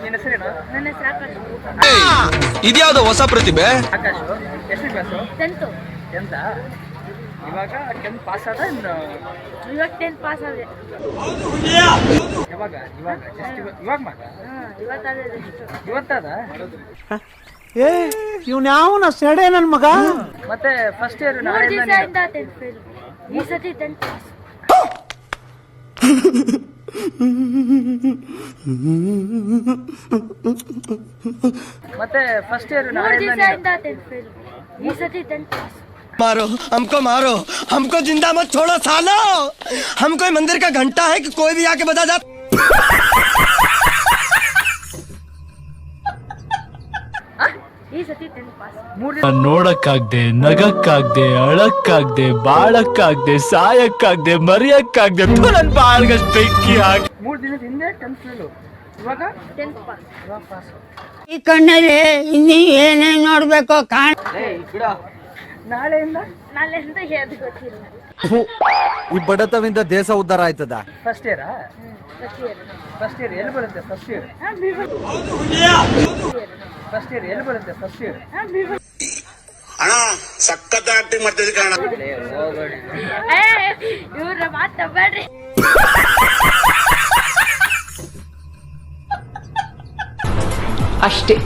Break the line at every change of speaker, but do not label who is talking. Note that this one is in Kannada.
ನಿನ್ನ ಹೆಸರೇನು?
ನನ್ನ ಹೆಸರು ಆಕಾಶ್.
ಇದ್ಯಾವುದೋ ಹೊಸ ಪ್ರತಿಭೆ.
ಆಕಾಶ್ ಎಷ್ಟು ಕ್ಲಾಸು?
10th.
ಎಂತ ಇವಾಗ 10th ಪಾಸ್ ಆದ
ಇವಾಗ 10th ಪಾಸ್ ಆದೆ.
ಯಾವಾಗ ಇವಾಗ ಜಸ್ಟ್ ಇವಾಗ ಮಾಡ
ಇವತ್ತಾದ ಎಷ್ಟು
ಇವತ್ತಾದ
ಏ ಇವ್ನು ಯಾವನ ಸೆಡೆ ನನ್ನ ಮಗ.
ಮತ್ತೆ ಫಸ್ಟ್ ಇಯರ್
3 ದಿವಸದಿಂದ 10th ಫೇಲ್. ಈ ಸತಿ 10th ಪಾಸ್.
ಮತ್ತೆ ಫಸ್ಟ್ ಇಯರ್
3 ದಿವಸದಿಂದ 10th ಫೇಲ್. ಈ ಸತಿ 10th ಪಾಸ್.
मारो हमको जिंदा मत छोड़ो सालो। हम कोई मंदिर का घंटा है कि कोई भी आके बता जा।
ಈ ಸತಿ 10th ಪಾಸ್.
ನೋಡಕ್ಕಾಗ್ದೆ, ನಗಕ್ಕಾಗ್ದೆ, ಅಳಕ್ಕಾಗ್ದೆ, ಬಾಳಕ್ಕಾಗ್ದೆ, ಸಾಯಕ್ಕಾಗ್ದೆ, ಮರಿಯಕ್ಕಾಗ್ದೆ, ನನ್ ಬಾಳ್ಗಷ್ಟು ಬೆಂಕಿ ಹಾಕಿ
3 ದಿನದ ಹಿಂದೆ 10th ಫೇಲು, ಇವಾಗ
10th ಪಾಸ್.
ಇವಾಗ ಪಾಸ್.
ಈ ಕಣ್ಣಲ್ಲಿ ಇನ್ನೀ ಏನೇನ್ ನೋಡ್ಬೇಕು ಕಾಣ.
ನಾಳೆಯಿಂದ
ಯಾವ್ದು ಗೊತ್ತಿಲ್ಲ.
ಈ ಬಡತವಿಂದ ದೇಶ ಉದ್ಧಾರ ಆಯ್ತದ.
ಫಸ್ಟ್ ಇಯರಾ?
First year.
ಫಸ್ಟ್ ಇಯರ್ ಎಲ್ಲಿ ಬರುತ್ತೆ? ಫಸ್ಟ್ ಇಯರ್ ಫಸ್ಟ್ ಇಯರ್ ಎಲ್ಲಿ ಬರುತ್ತೆ? ಫಸ್ಟ್ ಇಯರ್
ಅಣ್ಣ ಸಖತ್ ಆಕ್ಟಿಂಗ್ ಮಾಡ್ತಿದ್ದೆ ಕಣ.
ಇವ್ರ ಮಾತಾಡ್ಬೇಡ್ರಿ.
ಅಷ್ಟೇ.